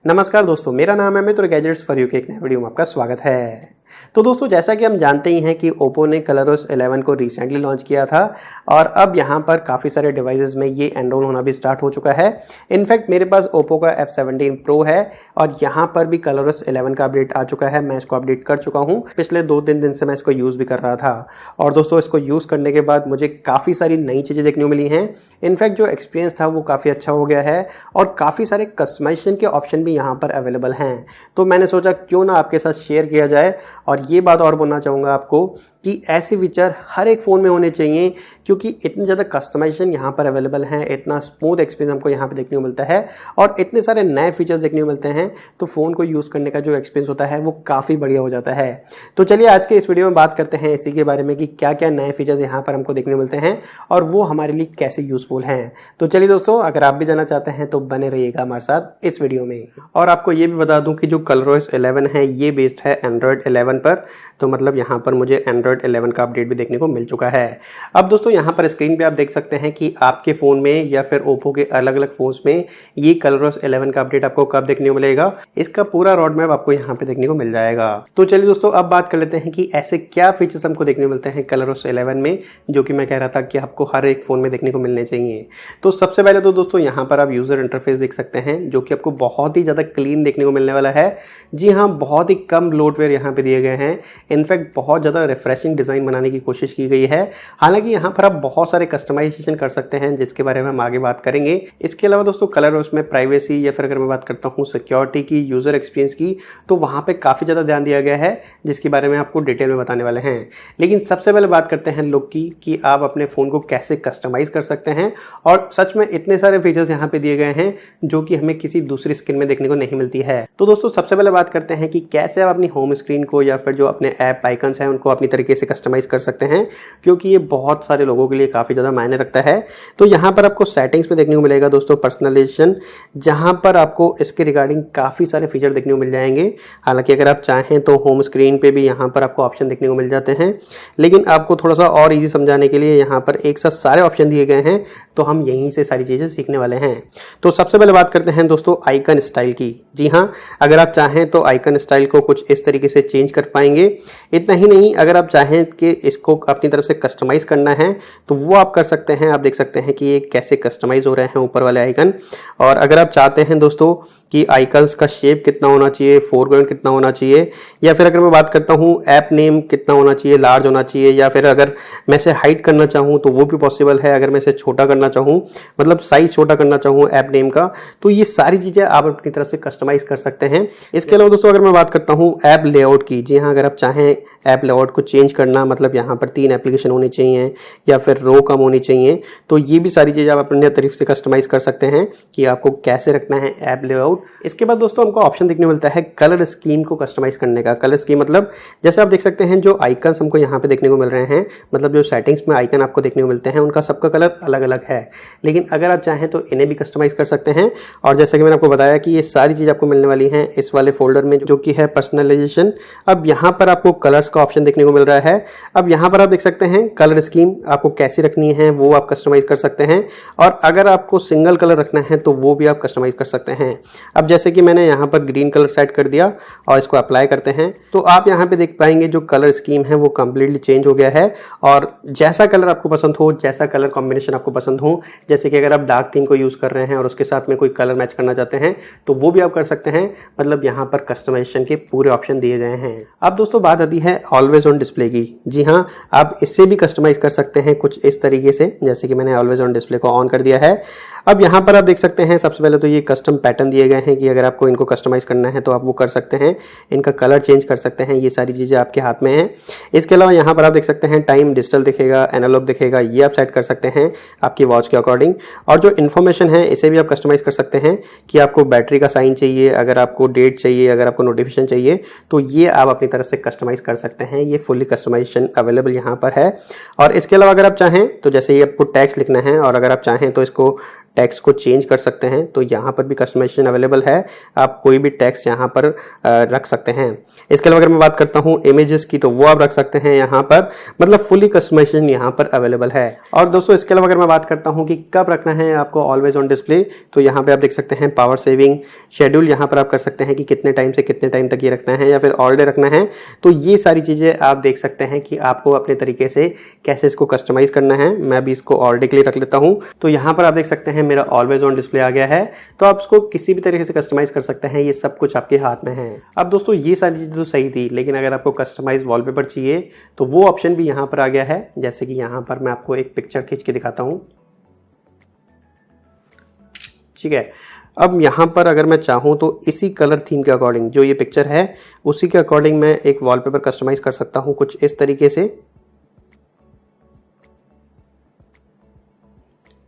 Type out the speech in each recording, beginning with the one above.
नमस्कार दोस्तों, मेरा नाम है अमित और गैजेट्स फॉर यू के एक नए वीडियो में आपका स्वागत है। तो दोस्तों, जैसा कि हम जानते ही हैं कि ओप्पो ने कलरओएस 11 को रिसेंटली लॉन्च किया था और अब यहाँ पर काफ़ी सारे डिवाइसेस में ये एनरोल होना भी स्टार्ट हो चुका है। इनफैक्ट मेरे पास ओप्पो का F17 Pro है और यहाँ पर भी कलरओएस 11 का अपडेट आ चुका है। मैं इसको अपडेट कर चुका हूँ। पिछले 2-3 दिन से मैं इसको यूज़ भी कर रहा था और दोस्तों इसको यूज़ करने के बाद मुझे काफ़ी सारी नई चीज़ें देखने को मिली हैं। इनफैक्ट जो एक्सपीरियंस था वो काफ़ी अच्छा हो गया है और काफ़ी सारे कस्टमाइजेशन के ऑप्शन भी यहाँ पर अवेलेबल हैं। तो मैंने सोचा क्यों ना आपके साथ शेयर किया जाए और ये बात और बोलना चाहूँगा आपको कि ऐसे फीचर हर एक फ़ोन में होने चाहिए क्योंकि इतनी ज़्यादा कस्टमाइजेशन यहाँ पर अवेलेबल हैं, इतना स्मूथ एक्सपीरियंस हमको यहाँ पे देखने को मिलता है और इतने सारे नए फीचर्स देखने को मिलते हैं तो फ़ोन को यूज़ करने का जो एक्सपीरियंस होता है वो काफ़ी बढ़िया हो जाता है। तो चलिए आज के इस वीडियो में बात करते हैं इसी के बारे में कि क्या क्या नए फीचर्स यहाँ पर हमको देखने को मिलते हैं और वो हमारे लिए कैसे यूज़फुल हैं। तो चलिए दोस्तों, अगर आप भी जानना चाहते हैं तो बने रहिएगा हमारे साथ इस वीडियो में। और आपको ये भी बता दूँ कि जो कलरओएस 11 है ये बेस्ड है एंड्रॉयड 11 पर, तो मतलब यहाँ पर मुझे एंड्रॉयड 11 का अपडेट भी देखने को मिल चुका है। अब दोस्तों यहाँ पर स्क्रीन पे आप देख सकते हैं कि आपके फ़ोन में या फिर ओप्पो के अलग अलग फ़ोन्स में ये कलरओएस 11 का अपडेट आपको कब देखने को मिलेगा, इसका पूरा रोड मैप आपको यहाँ पे देखने को मिल जाएगा। तो चलिए दोस्तों, अब बात कर लेते हैं कि ऐसे क्या फीचर्स हमको देखने को मिलते हैं कलरओएस 11 में, जो कि मैं कह रहा था कि आपको हर एक फ़ोन में देखने को मिलने चाहिए। तो सबसे पहले तो दोस्तों यहाँ पर आप यूज़र इंटरफेस देख सकते हैं जो कि आपको बहुत ही ज़्यादा क्लीन देखने को मिलने वाला है। जी हाँ, बहुत ही कम ब्लोटवेयर यहाँ पे दिए गए हैं। इनफैक्ट बहुत ज़्यादा रिफ्रेशिंग डिज़ाइन बनाने की कोशिश की गई है। हालांकि यहाँ पर आप बहुत सारे कस्टमाइजेशन कर सकते हैं जिसके बारे में हम आगे बात करेंगे। इसके अलावा दोस्तों कलरओएस में प्राइवेसी या फिर अगर मैं बात करता हूँ सिक्योरिटी की, यूज़र एक्सपीरियंस की, तो वहाँ पे काफ़ी ज़्यादा ध्यान दिया गया है जिसके बारे में आपको डिटेल में बताने वाले हैं। लेकिन सबसे पहले बात करते हैं लुक की कि आप अपने फ़ोन को कैसे कस्टमाइज़ कर सकते हैं और सच में इतने सारे फीचर्स यहाँ पे दिए गए हैं जो कि हमें किसी दूसरी स्क्रीन में देखने को नहीं मिलती है। तो दोस्तों सबसे पहले बात करते हैं कि कैसे आप अपनी होम स्क्रीन को या फिर जो अपने ऐप आइकन्स हैं उनको अपनी तरीके से कस्टमाइज़ कर सकते हैं, क्योंकि ये बहुत सारे लोगों के लिए काफ़ी ज़्यादा मायने रखता है। तो यहाँ पर आपको सेटिंग्स में देखने को मिलेगा दोस्तों पर्सनलाइजेशन, जहाँ पर आपको इसके रिगार्डिंग काफ़ी सारे फीचर देखने को मिल जाएंगे। हालांकि अगर आप चाहें तो होम स्क्रीन पे भी यहाँ पर आपको ऑप्शन देखने को मिल जाते हैं, लेकिन आपको थोड़ा सा और ईजी समझाने के लिए यहाँ पर एक साथ सारे ऑप्शन दिए गए हैं, तो हम यहीं से सारी चीज़ें सीखने वाले हैं। तो सबसे पहले बात करते हैं दोस्तों आइकन स्टाइल की। जी हाँ, अगर आप चाहें तो आइकन स्टाइल को कुछ इस तरीके से चेंज कर पाएंगे। इतना ही नहीं, अगर आप चाहें कि इसको अपनी तरफ से कस्टमाइज़ करना है तो वो आप कर सकते हैं। आप देख सकते हैं कि ये कैसे कस्टमाइज़ हो रहे हैं ऊपर वाले आइकन। और अगर आप चाहते हैं दोस्तों कि आइकन्स का शेप कितना होना चाहिए, फोरग्राउंड कितना होना चाहिए, या फिर अगर मैं बात करता हूँ ऐप नेम कितना होना चाहिए, लार्ज होना चाहिए, या फिर अगर मैं इसे हाइड करना चाहूँ तो वो भी पॉसिबल है। अगर मैं इसे छोटा करना चाहूँ, मतलब साइज़ छोटा करना चाहूँ ऐप नेम का, तो ये सारी चीज़ें आप अपनी तरफ से कस्टमाइज़ कर सकते हैं। इसके अलावा दोस्तों अगर मैं बात करता हूँ ऐप लेआउट की, जी हाँ, अगर आप चाहें ऐप लेआउट को चेंज करना, मतलब यहाँ पर 3 एप्लीकेशन होनी चाहिए या फिर रो कम होनी चाहिए, तो ये भी सारी चीज़ें आप अपने तरफ से कस्टमाइज़ कर सकते हैं कि आपको कैसे रखना है ऐप लेआउट। इसके बाद दोस्तों हमको ऑप्शन देखने को मिलता है कलर स्कीम को कस्टमाइज़ करने का। कलर स्कीम मतलब जैसे आप देख सकते हैं जो आइकन्स हमको यहाँ पे देखने को मिल रहे हैं, मतलब जो सेटिंग्स में आइकन आपको देखने को मिलते हैं उनका सबका कलर अलग अलग है, लेकिन अगर आप चाहें तो इन्हें भी कस्टमाइज़ कर सकते हैं। और जैसा कि मैंने आपको बताया कि ये सारी चीज़ आपको मिलने वाली हैं इस वाले फोल्डर में जो कि है पर्सनलाइजेशन। अब यहाँ पर आपको कलर्स का ऑप्शन देखने को मिल रहा है। अब यहाँ पर आप देख सकते हैं कलर स्कीम आपको कैसी रखनी है वो आप कस्टमाइज़ कर सकते हैं, और अगर आपको सिंगल कलर रखना है तो वो भी आप कस्टमाइज़ कर सकते हैं। अब जैसे कि मैंने यहाँ पर ग्रीन कलर सेट कर दिया और इसको अप्लाई करते हैं तो आप यहाँ पे देख पाएंगे जो कलर स्कीम है वो कम्प्लीटली चेंज हो गया है। और जैसा कलर आपको पसंद हो, जैसा कलर कॉम्बिनेशन आपको पसंद हो, जैसे कि अगर आप डार्क थीम को यूज़ कर रहे हैं और उसके साथ में कोई कलर मैच करना चाहते हैं तो वो भी आप कर सकते हैं। मतलब यहाँ पर कस्टमाइजेशन के पूरे ऑप्शन दिए गए हैं। अब दोस्तों बात आती है ऑलवेज ऑन डिस्प्ले की। जी हाँ, आप इससे भी कस्टमाइज़ कर सकते हैं कुछ इस तरीके से, जैसे कि मैंने ऑलवेज ऑन डिस्प्ले को ऑन कर दिया है। अब यहाँ पर आप देख सकते हैं सबसे पहले तो ये कस्टम पैटर्न दिए गए हैं कि अगर आपको इनको कस्टमाइज़ करना है तो आप वो कर सकते हैं, इनका कलर चेंज कर सकते हैं, ये सारी चीज़ें आपके हाथ में हैं। इसके अलावा यहाँ पर आप देख सकते हैं टाइम डिजिटल दिखेगा, एनालॉग दिखेगा, ये आप सेट कर सकते हैं आपकी वॉच के अकॉर्डिंग। और जो इन्फॉर्मेशन है इसे भी आप कस्टमाइज़ कर सकते हैं कि आपको बैटरी का साइन चाहिए, अगर आपको डेट चाहिए, अगर आपको नोटिफिकेशन चाहिए, तो ये आप अपनी तरफ से कस्टमाइज़ कर सकते हैं। ये फुली कस्टमाइजेशन अवेलेबल यहाँ पर है। और इसके अलावा अगर आप चाहें तो जैसे ये आपको टैक्स लिखना है और अगर आप चाहें तो इसको टेक्स्ट को चेंज कर सकते हैं, तो यहाँ पर भी कस्टमाइजेशन अवेलेबल है। आप कोई भी टेक्स्ट यहाँ पर रख सकते हैं। इसके अलावा अगर मैं बात करता हूँ इमेजेस की, तो वो आप रख सकते हैं यहाँ पर, मतलब फुली कस्टमाइजेशन यहाँ पर अवेलेबल है। और दोस्तों इसके अलावा अगर मैं बात करता हूँ कि कब रखना है आपको ऑलवेज ऑन डिस्प्ले, तो यहाँ पे आप देख सकते हैं पावर सेविंग शेड्यूल, यहाँ पर आप कर सकते हैं कि कितने टाइम से कितने टाइम तक ये रखना है या फिर ऑल डे रखना है। तो ये सारी चीज़ें आप देख सकते हैं कि आपको अपने तरीके से कैसे इसको कस्टमाइज करना है। मैं अभी इसको ऑल डे के लिए रख लेता हूँ। तो यहाँ पर आप देख सकते हैं मेरा ऑलवेज ऑन डिस्प्ले आ गया है। तो आप इसको किसी भी तरीके से कस्टमाइज कर सकते हैं, ये सब कुछ आपके हाथ में है। अब दोस्तों ये सारी चीज़ें तो सही थी, लेकिन अगर आपको कस्टमाइज वॉलपेपर चाहिए तो वो ऑप्शन भी यहाँ पर आ गया है। जैसे कि यहाँ पर मैं आपको एक पिक्चर खींच के दिखाता हूँ, ठीक है। अब यहाँ पर अगर मैं चाहूँ तो इसी कलर थीम के अकॉर्डिंग जो ये पिक्चर है उसी के अकॉर्डिंग मैं एक वॉलपेपर कस्टमाइज कर सकता हूँ कुछ इस तरीके से।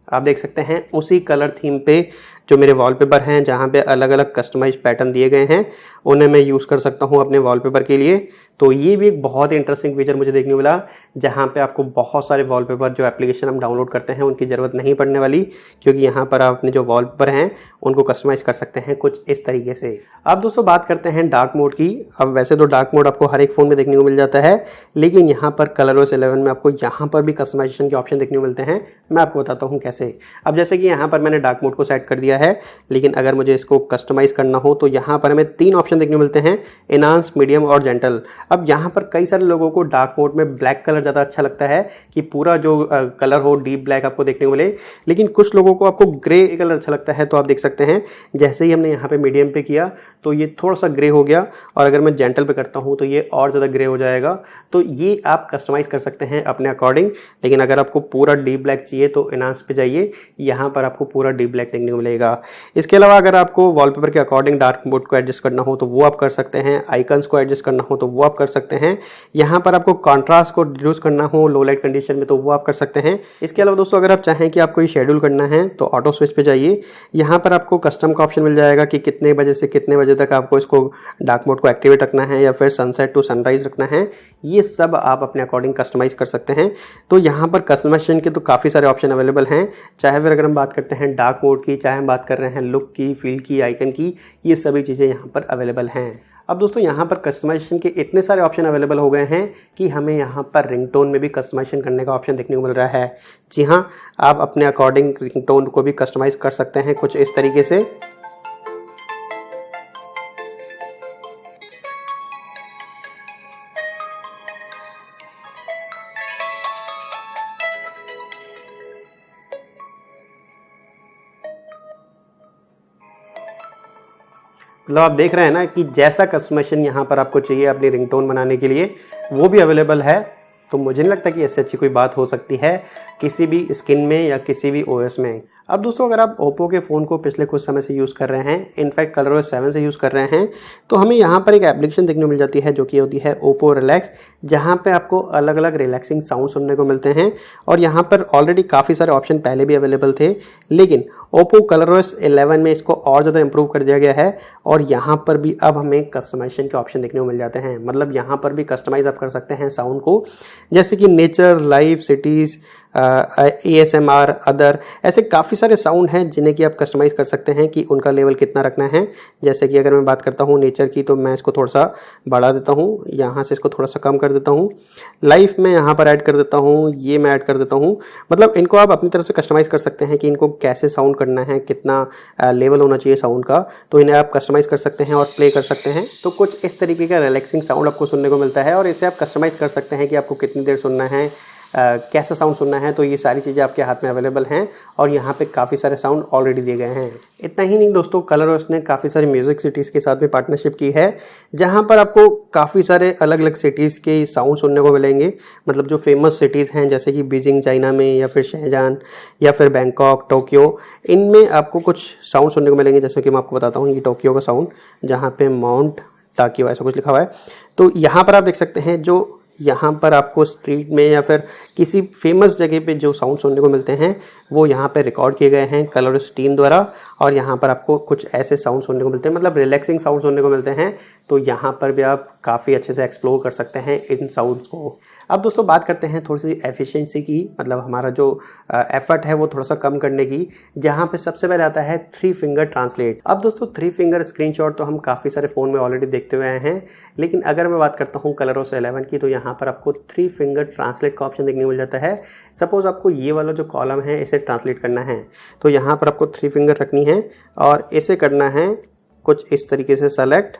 आप देख सकते हैं उसी कलर थीम पे जो मेरे वॉलपेपर हैं, जहाँ पे अलग अलग कस्टमाइज पैटर्न दिए गए हैं, उन्हें मैं यूज़ कर सकता हूँ अपने वॉलपेपर के लिए। तो ये भी एक बहुत ही इंटरेस्टिंग फीचर मुझे देखने को मिला, जहाँ पे आपको बहुत सारे वॉलपेपर जो एप्लीकेशन हम डाउनलोड करते हैं उनकी ज़रूरत नहीं पड़ने वाली, क्योंकि यहाँ पर आप अपने जो वॉलपेपर हैं उनको कस्टमाइज़ कर सकते हैं कुछ इस तरीके से। अब दोस्तों बात करते हैं डार्क मोड की। अब वैसे तो डार्क मोड आपको हर एक फ़ोन में देखने को मिल जाता है, लेकिन यहाँ पर ColorOS 11 में आपको यहाँ पर भी कस्टमाइजेशन के ऑप्शन देखने को मिलते हैं। मैं आपको बताता हूँ कैसे। अब जैसे कि यहाँ पर मैंने डार्क मोड को सेट कर दिया है, लेकिन अगर मुझे इसको कस्टमाइज़ करना हो तो यहाँ पर हमें 3 ऑप्शन देखने को मिलते हैं, एनहांस, मीडियम और जेंटल। अब यहाँ पर कई सारे लोगों को डार्क मोड में ब्लैक कलर ज़्यादा अच्छा लगता है कि पूरा जो कलर हो डीप ब्लैक आपको देखने को मिले, लेकिन कुछ लोगों को आपको ग्रे कलर अच्छा लगता है। तो आप देख सकते हैं जैसे ही हमने यहाँ पे मीडियम पे किया तो ये थोड़ा सा ग्रे हो गया, और अगर मैं जेंटल पे करता हूँ तो ये और ज़्यादा ग्रे हो जाएगा। तो ये आप कस्टमाइज़ कर सकते हैं अपने अकॉर्डिंग, लेकिन अगर आपको पूरा डीप ब्लैक चाहिए तो एनहांस पे जाइए, यहाँ पर आपको पूरा डीप ब्लैक देखने को मिलेगा। इसके अलावा अगर आपको वॉलपेपर के अकॉर्डिंग डार्क मोड को एडजस्ट करना हो तो वो आप कर सकते हैं, आइकन्स को एडजस्ट करना हो तो वो आप कर सकते हैं, यहाँ पर आपको कॉन्ट्रास्ट को रिड्यूस करना हो लो लाइट कंडीशन में तो वो आप कर सकते हैं। इसके अलावा दोस्तों अगर आप चाहें कि आपको ये शेड्यूल करना है तो ऑटो स्विच पे जाइए, यहाँ पर आपको कस्टम का ऑप्शन मिल जाएगा कि कितने बजे से कितने बजे तक आपको इसको डार्क मोड को एक्टिवेट रखना है या फिर सनसेट टू सनराइज रखना है। ये सब आप अपने अकॉर्डिंग कस्टमाइज कर सकते हैं। तो यहाँ पर कस्टमाइजेशन के तो काफ़ी सारे ऑप्शन अवेलेबल हैं, चाहे फिर अगर हम बात करते हैं डार्क मोड की, चाहे हम बात कर रहे हैं लुक की, फील की, आइकन की, ये सभी चीज़ें यहाँ पर अवेलेबल हैं। अब दोस्तों यहाँ पर कस्टमाइजेशन के इतने सारे ऑप्शन अवेलेबल हो गए हैं कि हमें यहाँ पर रिंगटोन में भी कस्टमाइजेशन करने का ऑप्शन देखने को मिल रहा है। जी हाँ, आप अपने अकॉर्डिंग रिंगटोन को भी कस्टमाइज कर सकते हैं कुछ इस तरीके से। मतलब आप देख रहे हैं ना कि जैसा कस्टमाइजेशन यहाँ पर आपको चाहिए अपनी रिंगटोन बनाने के लिए वो भी अवेलेबल है। तो मुझे नहीं लगता कि इससे अच्छी कोई बात हो सकती है किसी भी स्किन में या किसी भी ओएस में। अब दोस्तों अगर आप ओप्पो के फ़ोन को पिछले कुछ समय से यूज़ कर रहे हैं, इनफैक्ट ColorOS 7 से यूज़ कर रहे हैं, तो हमें यहाँ पर एक एप्लीकेशन देखने को मिल जाती है जो कि होती है ओप्पो रिलैक्स, जहाँ पे आपको अलग अलग रिलैक्सिंग साउंड सुनने को मिलते हैं। और यहाँ पर ऑलरेडी काफ़ी सारे ऑप्शन पहले भी अवेलेबल थे, लेकिन ओप्पो ColorOS 11 में इसको और ज़्यादा इंप्रूव कर दिया गया है, और यहाँ पर भी अब हमें कस्टमाइजेशन के ऑप्शन देखने को मिल जाते हैं। मतलब यहाँ पर भी कस्टमाइज़ आप कर सकते हैं साउंड को, जैसे कि nature, live, cities, ASMR, other, ऐसे काफ़ी सारे साउंड हैं जिन्हें कि आप कस्टमाइज़ कर सकते हैं कि उनका लेवल कितना रखना है। जैसे कि अगर मैं बात करता हूँ नेचर की, तो मैं इसको थोड़ा सा बढ़ा देता हूँ, यहाँ से इसको थोड़ा सा कम कर देता हूँ, लाइफ में यहाँ पर ऐड कर देता हूँ, ये मैं ऐड कर देता हूँ। मतलब इनको आप अपनी तरफ से कस्टमाइज़ कर सकते हैं कि इनको कैसे साउंड करना है, कितना लेवल होना चाहिए साउंड का, तो इन्हें आप कस्टमाइज़ कर सकते हैं और प्ले कर सकते हैं। तो कुछ इस तरीके का रिलैक्सिंग साउंड आपको सुनने को मिलता है, और इसे आप कस्टमाइज़ कर सकते हैं कि आपको कितनी देर सुनना है, कैसा साउंड सुनना है। तो ये सारी चीज़ें आपके हाथ में अवेलेबल हैं, और यहाँ पे काफ़ी सारे साउंड ऑलरेडी दिए गए हैं। इतना ही नहीं दोस्तों, ColorOS ने काफ़ी सारी म्यूज़िक सिटीज़ के साथ भी पार्टनरशिप की है, जहाँ पर आपको काफ़ी सारे अलग अलग सिटीज़ के साउंड सुनने को मिलेंगे। मतलब जो फेमस सिटीज़ हैं जैसे कि बीजिंग चाइना में, या फिर शहजान, या फिर बैंकॉक, टोक्यो, इनमें आपको कुछ साउंड सुनने को मिलेंगे। जैसे कि मैं आपको बताता हूँ, ये टोक्यो का साउंड, जहाँ पे माउंट टाकियो ऐसा कुछ लिखा हुआ है। तो यहाँ पर आप देख सकते हैं जो यहाँ पर आपको स्ट्रीट में या फिर किसी फेमस जगह पे जो साउंड सुनने को मिलते हैं वो यहाँ पे रिकॉर्ड किए गए हैं कलरस टीम द्वारा। और यहाँ पर आपको कुछ ऐसे साउंड सुनने को मिलते हैं, मतलब रिलैक्सिंग साउंड सुनने को मिलते हैं। तो यहाँ पर भी आप काफ़ी अच्छे से एक्सप्लोर कर सकते हैं इन साउंड्स को। अब दोस्तों बात करते हैं थोड़ी सी एफिशिएंसी की, मतलब हमारा जो एफर्ट है वो थोड़ा सा कम करने की, जहाँ पे सबसे पहले आता है 3 फिंगर ट्रांसलेट। अब दोस्तों 3 फिंगर स्क्रीनशॉट तो हम काफ़ी सारे फ़ोन में ऑलरेडी देखते हुए आए हैं, लेकिन अगर मैं बात करता हूँ कलरस 11 की तो यहाँ पर आपको 3 फिंगर ट्रांसलेट का ऑप्शन देखने को मिल जाता है। सपोज़ आपको ये वाला जो कॉलम है इसे ट्रांसलेट करना है तो यहाँ पर आपको 3 फिंगर रखनी है और इसे करना है कुछ इस तरीके से सेलेक्ट,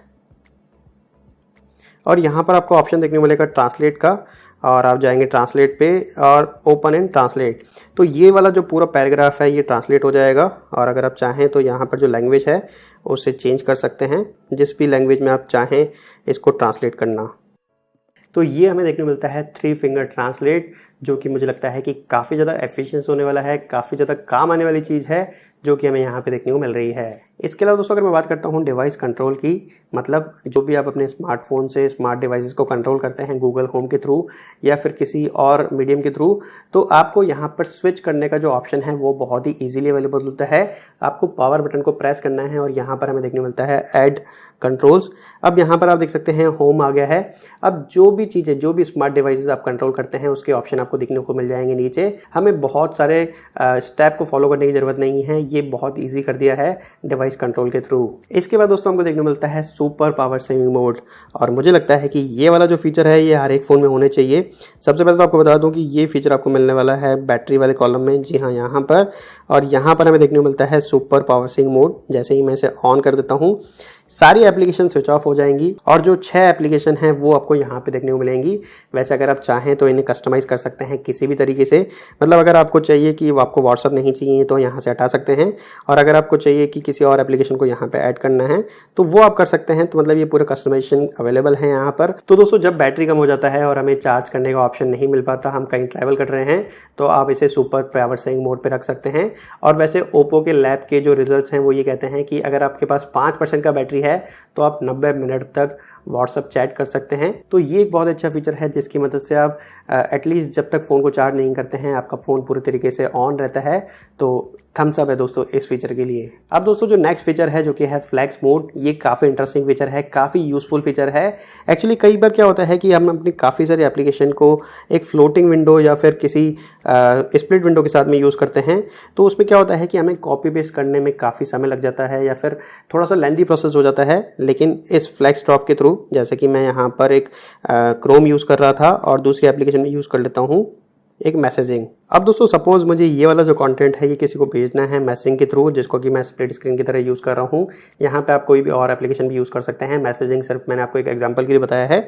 और यहाँ पर आपको ऑप्शन देखने को मिलेगा ट्रांसलेट का, और आप जाएंगे ट्रांसलेट पे और ओपन एंड ट्रांसलेट। तो ये वाला जो पूरा पैराग्राफ है ये ट्रांसलेट हो जाएगा। और अगर आप चाहें तो यहाँ पर जो लैंग्वेज है उसे चेंज कर सकते हैं, जिस भी लैंग्वेज में आप चाहें इसको ट्रांसलेट करना। तो ये हमें देखने को मिलता है 3 फिंगर ट्रांसलेट, जो कि मुझे लगता है कि काफ़ी ज़्यादा एफिशिएंस होने वाला है, काफ़ी ज़्यादा काम आने वाली चीज़ है जो कि हमें यहाँ पे देखने को मिल रही है। इसके अलावा दोस्तों अगर मैं बात करता हूँ डिवाइस कंट्रोल की, मतलब जो भी आप अपने स्मार्टफोन से स्मार्ट डिवाइसेस को कंट्रोल करते हैं गूगल होम के थ्रू या फिर किसी और मीडियम के थ्रू, तो आपको यहाँ पर स्विच करने का जो ऑप्शन है वो बहुत ही ईजिली अवेलेबल होता है। आपको पावर बटन को प्रेस करना है और यहाँ पर हमें देखने को मिलता है ऐड कंट्रोल्स। अब यहाँ पर आप देख सकते हैं होम आ गया है। अब जो भी चीज़ें, जो भी स्मार्ट डिवाइसेस आप कंट्रोल करते हैं उसके ऑप्शन आपको देखने को मिल जाएंगे नीचे। हमें बहुत सारे स्टेप को फॉलो करने की ज़रूरत नहीं है, ये बहुत ईजी कर दिया है डिवाइस कंट्रोल के थ्रू। इसके बाद दोस्तों हमको देखने को मिलता है सुपर पावर सेविंग मोड, और मुझे लगता है कि ये वाला जो फीचर है ये हर एक फ़ोन में होने चाहिए। सबसे पहले तो आपको बता दूं कि ये फीचर आपको मिलने वाला है बैटरी वाले कॉलम में, जी हाँ यहाँ पर, और यहाँ पर हमें देखने को मिलता है सुपर पावर सेविंग मोड। जैसे ही मैं इसे ऑन कर देता हूँ सारी एप्लीकेशन स्विच ऑफ हो जाएंगी और जो 6 एप्लीकेशन हैं वो आपको यहाँ पे देखने को मिलेंगी। वैसे अगर आप चाहें तो इन्हें कस्टमाइज़ कर सकते हैं किसी भी तरीके से, मतलब अगर आपको चाहिए कि आपको व्हाट्सअप नहीं चाहिए तो यहाँ से हटा सकते हैं, और अगर आपको चाहिए कि किसी और एप्लीकेशन को यहाँ पे ऐड करना है तो वो आप कर सकते हैं। तो मतलब ये पूरा कस्टमाइजेशन अवेलेबल है यहाँ पर। तो दोस्तों जब बैटरी कम हो जाता है और हमें चार्ज करने का ऑप्शन नहीं मिल पाता, हम कहीं ट्रैवल कर रहे हैं, तो आप इसे सुपर पावर सेविंग मोड पर रख सकते हैं। और वैसे ओप्पो के लैब के जो रिजल्ट्स हैं वो ये कहते हैं कि अगर आपके पास 5% का बैटरी है तो आप 90 मिनट तक व्हाट्सअप चैट कर सकते हैं। तो ये एक बहुत अच्छा फीचर है जिसकी मदद से आप एटलीस्ट जब तक फ़ोन को चार्ज नहीं करते हैं आपका फ़ोन पूरे तरीके से ऑन रहता है। तो थम्स अप है दोस्तों इस फीचर के लिए। अब दोस्तों जो नेक्स्ट फीचर है जो कि है फ्लैक्स मोड, ये काफ़ी इंटरेस्टिंग फीचर है, काफ़ी यूज़फुल फीचर है। एक्चुअली कई बार क्या होता है कि हम अपनी काफ़ी सारी एप्लीकेशन को एक फ्लोटिंग विंडो या फिर किसी स्प्लिट विंडो के साथ में यूज़ करते हैं, तो उसमें क्या होता है कि हमें कॉपी पेस्ट करने में काफ़ी समय लग जाता है या फिर थोड़ा सा लेंथी प्रोसेस हो जाता है। लेकिन इस फ्लैक्स ड्रॉप के थ्रू, जैसे कि मैं यहाँ पर एक क्रोम यूज़ कर रहा था और दूसरी एप्लीकेशन में यूज़ कर लेता हूँ एक मैसेजिंग। अब दोस्तों सपोज मुझे ये वाला जो कंटेंट है ये किसी को भेजना है मैसेजिंग के थ्रू, जिसको कि मैं स्प्लिट स्क्रीन की तरह यूज़ कर रहा हूँ। यहाँ पे आप कोई भी और एप्लीकेशन भी यूज़ कर सकते हैं, मैसेजिंग सिर्फ मैंने आपको एक एग्जांपल के लिए बताया है।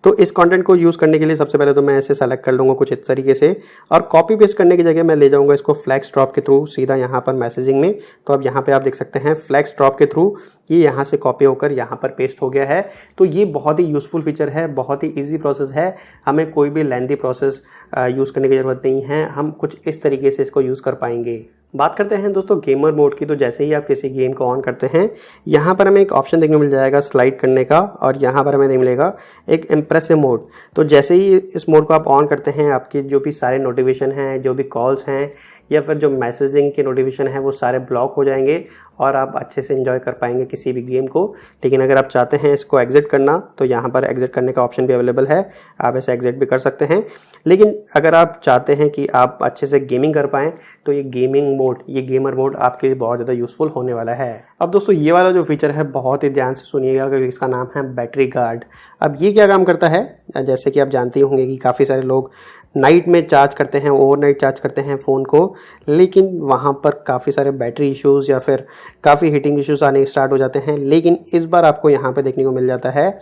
तो इस कंटेंट को यूज़ करने के लिए सबसे पहले तो मैं इसे सेलेक्ट कर लूँगा कुछ इस तरीके से, और कॉपी पेस्ट करने की जगह मैं ले जाऊँगा इसको फ्लैक्स ड्रॉप के थ्रू सीधा यहाँ पर मैसेजिंग में। तो अब यहाँ पे आप देख सकते हैं फ्लैक्स ड्रॉप के थ्रू ये यहाँ से कॉपी होकर यहाँ पर पेस्ट हो गया है। तो ये बहुत ही यूज़फुल फीचर है, बहुत ही ईजी प्रोसेस है, हमें कोई भी लेंथी प्रोसेस यूज़ करने की ज़रूरत नहीं है, हम कुछ इस तरीके से इसको यूज़ कर पाएंगे। बात करते हैं दोस्तों गेमर मोड की। तो जैसे ही आप किसी गेम को ऑन करते हैं यहाँ पर हमें एक ऑप्शन देखने को मिल जाएगा स्लाइड करने का, और यहाँ पर हमें मिलेगा एक इम्प्रेसिव मोड। तो जैसे ही इस मोड को आप ऑन करते हैं आपके जो भी सारे नोटिफिकेशन हैं, जो भी कॉल्स हैं या फिर जो मैसेजिंग के नोटिफिकेशन है वो सारे ब्लॉक हो जाएंगे और आप अच्छे से एंजॉय कर पाएंगे किसी भी गेम को। लेकिन अगर आप चाहते हैं इसको एग्जिट करना तो यहाँ पर एग्जिट करने का ऑप्शन भी अवेलेबल है, आप इसे एग्जिट भी कर सकते हैं। लेकिन अगर आप चाहते हैं कि आप अच्छे से गेमिंग कर पाएँ तो ये गेमिंग मोड, ये गेमर मोड आपके लिए बहुत ज़्यादा यूज़फुल होने वाला है। अब दोस्तों ये वाला जो फीचर है बहुत ही ध्यान से सुनिएगा क्योंकि इसका नाम है बैटरी गार्ड। अब ये क्या काम करता है, जैसे कि आप जानते होंगे कि काफ़ी सारे लोग नाइट में चार्ज करते हैं, ओवरनाइट चार्ज करते हैं फ़ोन को, लेकिन वहाँ पर काफ़ी सारे बैटरी इश्यूज़ या फिर काफ़ी हीटिंग इश्यूज़ आने स्टार्ट हो जाते हैं। लेकिन इस बार आपको यहाँ पे देखने को मिल जाता है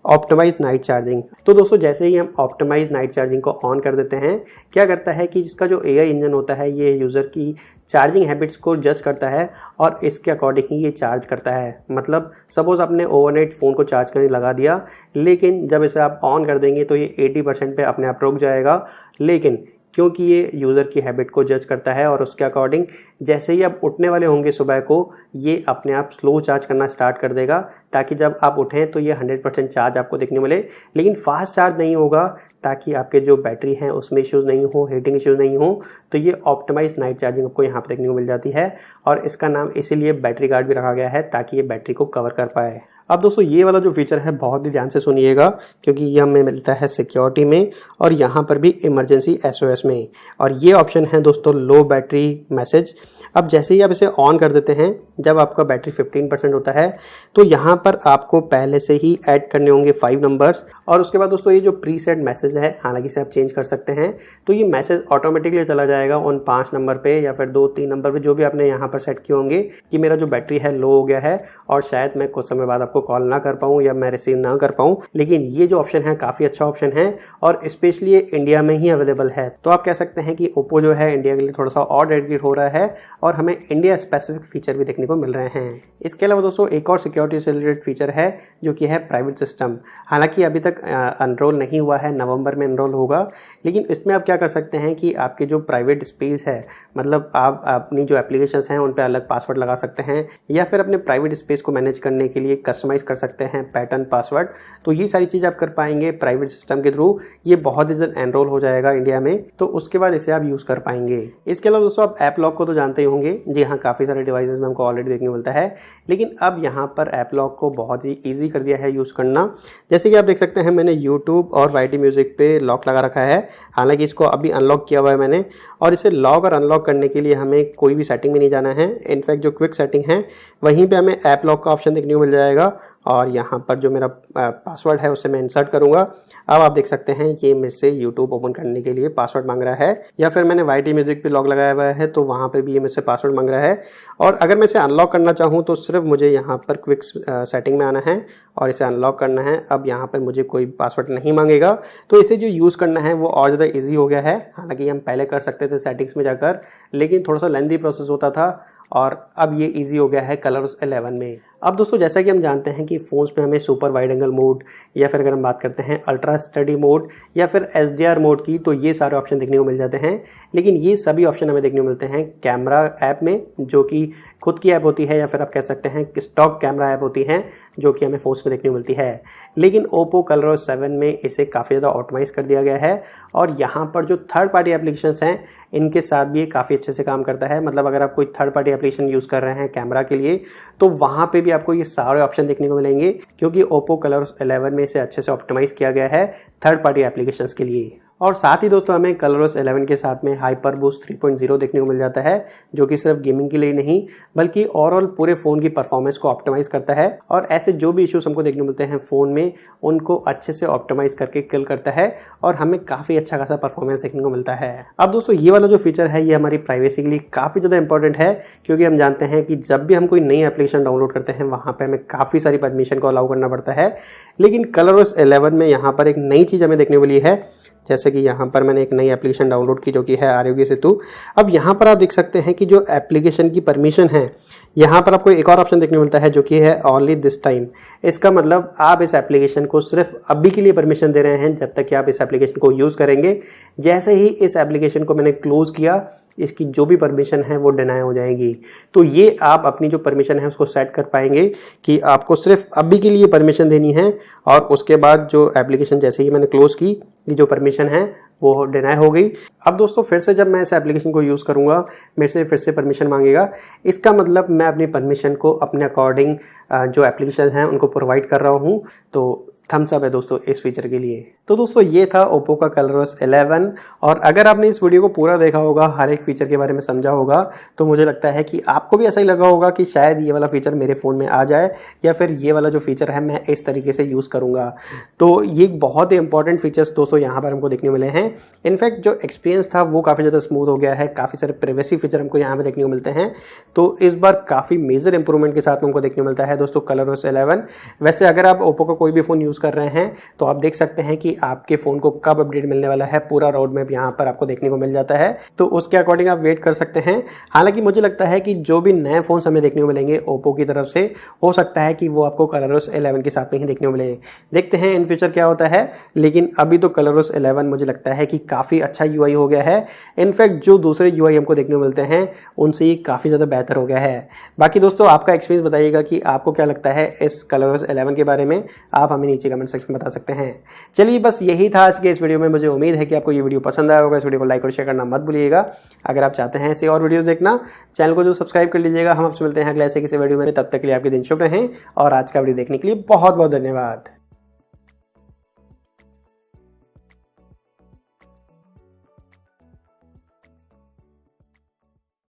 ऑप्टिमाइज नाइट चार्जिंग। तो दोस्तों जैसे ही हम ऑप्टिमाइज नाइट चार्जिंग को ऑन कर देते हैं, क्या करता है कि इसका जो एआई इंजन होता है ये यूज़र की चार्जिंग हैबिट्स को जज करता है और इसके अकॉर्डिंग ही ये चार्ज करता है। मतलब सपोज़ आपने ओवरनाइट फ़ोन को चार्ज करने लगा दिया, लेकिन जब इसे आप ऑन कर देंगे तो ये 80% पे अपने आप रुक जाएगा। लेकिन क्योंकि ये यूज़र की हैबिट को जज करता है और उसके अकॉर्डिंग जैसे ही आप उठने वाले होंगे सुबह को ये अपने आप स्लो चार्ज करना स्टार्ट कर देगा, ताकि जब आप उठें तो ये 100% चार्ज आपको देखने मिले। लेकिन फास्ट चार्ज नहीं होगा, ताकि आपके जो बैटरी हैं उसमें इश्यूज़ नहीं हो, हीटिंग इश्यूज़ नहीं हो। तो ये ऑप्टिमाइज नाइट चार्जिंग आपको यहाँ पर देखने को मिल जाती है और इसका नाम इसीलिए बैटरी गार्ड भी रखा गया है, ताकि ये बैटरी को कवर कर पाए। अब दोस्तों ये वाला जो फीचर है बहुत ही ध्यान से सुनिएगा, क्योंकि ये हमें मिलता है सिक्योरिटी में और यहाँ पर भी इमरजेंसी SOS में। और ये ऑप्शन है दोस्तों लो बैटरी मैसेज। अब जैसे ही आप इसे ऑन कर देते हैं, जब आपका बैटरी 15% होता है तो यहाँ पर आपको पहले से ही ऐड करने होंगे 5 नंबर्स। और उसके बाद दोस्तों ये जो प्रीसेट मैसेज है, हालांकि इसे आप चेंज कर सकते हैं, तो ये मैसेज ऑटोमेटिकली चला जाएगा उन 5 नंबर पे या फिर 2-3 नंबर पे जो भी आपने यहाँ पर सेट किए होंगे कि मेरा जो बैटरी है लो हो गया है और शायद मैं कुछ समय बाद आपको कॉल ना कर पाऊँ या मैं रिसीव ना कर पाऊँ। लेकिन ये जो ऑप्शन है काफ़ी अच्छा ऑप्शन है और स्पेशली ये इंडिया में ही अवेलेबल है। तो आप कह सकते हैं कि ओप्पो जो है इंडिया के लिए थोड़ा सा और डेडिकेट हो रहा है और हमें इंडिया स्पेसिफिक फीचर भी देखने को मिल रहे हैं। इसके अलावा दोस्तों एक और सिक्योरिटी से रिलेटेड फीचर है जो कि है प्राइवेट सिस्टम। हालांकि अभी तक अनरोल नहीं हुआ है, नवंबर में अनरोल होगा। लेकिन इसमें आप क्या कर सकते हैं कि आपके जो प्राइवेट स्पेस है, मतलब आप अपनी जो एप्लीकेशंस हैं उन पर अलग पासवर्ड लगा सकते हैं या फिर अपने प्राइवेट स्पेस को मैनेज करने के लिए कस्टमाइज कर सकते हैं पैटर्न पासवर्ड। तो ये सारी चीज़ आप कर पाएंगे प्राइवेट सिस्टम के थ्रू। ये बहुत ही जल्द एनरोल हो जाएगा इंडिया में, तो उसके बाद इसे आप यूज़ कर पाएंगे। इसके अलावा दोस्तों आप ऐप लॉक को तो जानते ही होंगे। जी हाँ, काफ़ी सारे डिवाइसेस में हमको ऑलरेडी देखने को मिलता है, लेकिन अब यहाँ पर ऐप लॉक को बहुत ही ईजी कर दिया है यूज़ करना। जैसे कि आप देख सकते हैं मैंने यूट्यूब और YT म्यूज़िक पे लॉक लगा रखा है। हालांकि इसको अभी अनलॉक किया हुआ है मैंने, और इसे लॉक और अनलॉक करने के लिए हमें कोई भी सेटिंग में नहीं जाना है। इनफैक्ट जो क्विक सेटिंग है वहीं पे हमें ऐप लॉक का ऑप्शन देखने को मिल जाएगा और यहाँ पर जो मेरा पासवर्ड है उसे मैं इंसर्ट करूँगा। अब आप देख सकते हैं ये मेरे से यूट्यूब ओपन करने के लिए पासवर्ड मांग रहा है, या फिर मैंने YT म्यूज़िक पे लॉक लगाया हुआ है तो वहाँ पे भी ये मेरे से पासवर्ड मांग रहा है। और अगर मैं इसे अनलॉक करना चाहूँ तो सिर्फ मुझे यहाँ पर क्विक सेटिंग में आना है और इसे अनलॉक करना है। अब यहाँ पर मुझे कोई पासवर्ड नहीं मांगेगा, तो इसे जो यूज़ करना है वो और ज़्यादा ईजी हो गया है। हालाँकि हम पहले कर सकते थे सेटिंग्स में जाकर, लेकिन थोड़ा सा लेंथी प्रोसेस होता था और अब ये इजी हो गया है कलरओस 11 में। अब दोस्तों जैसा कि हम जानते हैं कि फ़ोन्स पे हमें सुपर वाइड एंगल मोड या फिर अगर हम बात करते हैं अल्ट्रा स्टडी मोड या फिर HDR मोड की, तो ये सारे ऑप्शन देखने को मिल जाते हैं। लेकिन ये सभी ऑप्शन हमें देखने को मिलते हैं कैमरा ऐप में, जो कि खुद की ऐप होती है, या फिर आप कह सकते हैं कि स्टॉक कैमरा ऐप होती है जो कि हमें फ़ोन्स में देखने को मिलती है। लेकिन ओप्पो कलरओस 7 में इसे काफ़ी ज़्यादा ऑप्टिमाइज़ कर दिया गया है और यहाँ पर जो थर्ड पार्टी एप्लीकेशंस हैं इनके साथ भी ये काफ़ी अच्छे से काम करता है। मतलब अगर आप कोई थर्ड पार्टी एप्लीकेशन यूज़ कर रहे हैं कैमरा के लिए, तो वहाँ पे भी आपको ये सारे ऑप्शन देखने को मिलेंगे, क्योंकि ओप्पो कलरओस 11 में इसे अच्छे से ऑप्टिमाइज़ किया गया है थर्ड पार्टी एप्लीकेशंस के लिए। और साथ ही दोस्तों हमें कलरओस 11 के साथ में हाइपर बूस्ट 3.0 देखने को मिल जाता है, जो कि सिर्फ गेमिंग के लिए नहीं बल्कि ओवरऑल पूरे फ़ोन की परफॉर्मेंस को ऑप्टिमाइज़ करता है और ऐसे जो भी इश्यूज हमको देखने को मिलते हैं फ़ोन में उनको अच्छे से ऑप्टिमाइज़ करके किल करता है और हमें काफ़ी अच्छा खासा परफॉर्मेंस देखने को मिलता है। अब दोस्तों ये वाला जो फीचर है ये हमारी प्राइवेसी के लिए काफ़ी ज़्यादा इंपॉर्टेंट है, क्योंकि हम जानते हैं कि जब भी हम कोई नई एप्लीकेशन डाउनलोड करते हैं वहाँ पर हमें काफ़ी सारी परमिशन को अलाउ करना पड़ता है। लेकिन कलरओस 11 में यहाँ पर एक नई चीज़ हमें देखने को मिली है। जैसे कि यहाँ पर मैंने एक नई एप्लीकेशन डाउनलोड की जो कि है आरोग्य सेतु। अब यहाँ पर आप देख सकते हैं कि जो एप्लीकेशन की परमिशन है, यहाँ पर आपको एक और ऑप्शन देखने को मिलता है जो कि है ओनली दिस टाइम। इसका मतलब आप इस एप्लीकेशन को सिर्फ अभी के लिए परमिशन दे रहे हैं जब तक कि आप इस एप्लीकेशन को यूज़ करेंगे। जैसे ही इस एप्लीकेशन को मैंने क्लोज़ किया, इसकी जो भी परमिशन है वो डिनाई हो जाएगी। तो ये आप अपनी जो परमिशन है उसको सेट कर पाएंगे कि आपको सिर्फ अभी के लिए परमिशन देनी है और उसके बाद जो एप्लीकेशन जैसे ही मैंने क्लोज़ की, ये जो परमिशन है वो डिनाई हो गई। अब दोस्तों फिर से जब मैं इस एप्लीकेशन को यूज़ करूँगा मेरे से फिर से परमिशन मांगेगा। इसका मतलब मैं अपनी परमिशन को अपने अकॉर्डिंग जो एप्लीकेशन हैं उनको प्रोवाइड कर रहा हूँ। तो थम्स अप है दोस्तों इस फीचर के लिए। तो दोस्तों ये था ओप्पो का कलरओस 11 और अगर आपने इस वीडियो को पूरा देखा होगा, हर एक फीचर के बारे में समझा होगा, तो मुझे लगता है कि आपको भी ऐसा ही लगा होगा कि शायद ये वाला फीचर मेरे फ़ोन में आ जाए या फिर ये वाला जो फीचर है मैं इस तरीके से यूज़ करूँगा। तो ये बहुत ही इंपॉर्टेंट फीचर्स दोस्तों यहाँ पर हमको देखने को मिले हैं। इनफैक्ट जो एक्सपीरियंस था वो काफ़ी ज़्यादा स्मूथ हो गया है, काफ़ी सारे प्राइवेसी फीचर हमको यहाँ पर देखने को मिलते हैं। तो इस बार काफ़ी मेजर इंप्रूवमेंट के साथ हमको देखने को मिलता है दोस्तों कलरओस 11। वैसे अगर आप ओप्पो का कोई भी फ़ोन यूज़ कर रहे हैं तो आप देख सकते हैं कि कि आपके फ़ोन को कब अपडेट मिलने वाला है, पूरा रोड मैप यहाँ पर आपको देखने को मिल जाता है, तो उसके अकॉर्डिंग आप वेट कर सकते हैं। हालांकि मुझे लगता है कि जो भी नए फ़ोन्स हमें देखने को मिलेंगे ओप्पो की तरफ से, हो सकता है कि वो आपको कलरओस 11 के साथ में ही देखने को मिले। देखते हैं इन फ्यूचर क्या होता है, लेकिन अभी तो कलरओस 11 मुझे लगता है कि काफ़ी अच्छा यूआई हो गया है। इनफैक्ट जो दूसरे यूआई हमको देखने को मिलते हैं उनसे ये काफ़ी ज़्यादा बेहतर हो गया है। बाकी दोस्तों आपका एक्सपीरियंस बताइएगा कि आपको क्या लगता है इस कलरओस 11 के बारे में, आप हमें नीचे कमेंट सेक्शन में बता सकते हैं। चलिए बस यही था आज के इस वीडियो में। मुझे उम्मीद है कि आपको ये वीडियो पसंद आया होगा। इस वीडियो को लाइक और शेयर करना मत भूलिएगा। अगर आप चाहते हैं ऐसे और वीडियोस देखना, चैनल को जो सब्सक्राइब कर लीजिएगा। हम आपसे मिलते हैं अगले ऐसे किसी वीडियो में। तब तक के लिए आपके दिन शुभ रहें और आज का वीडियो देखने के लिए बहुत बहुत धन्यवाद।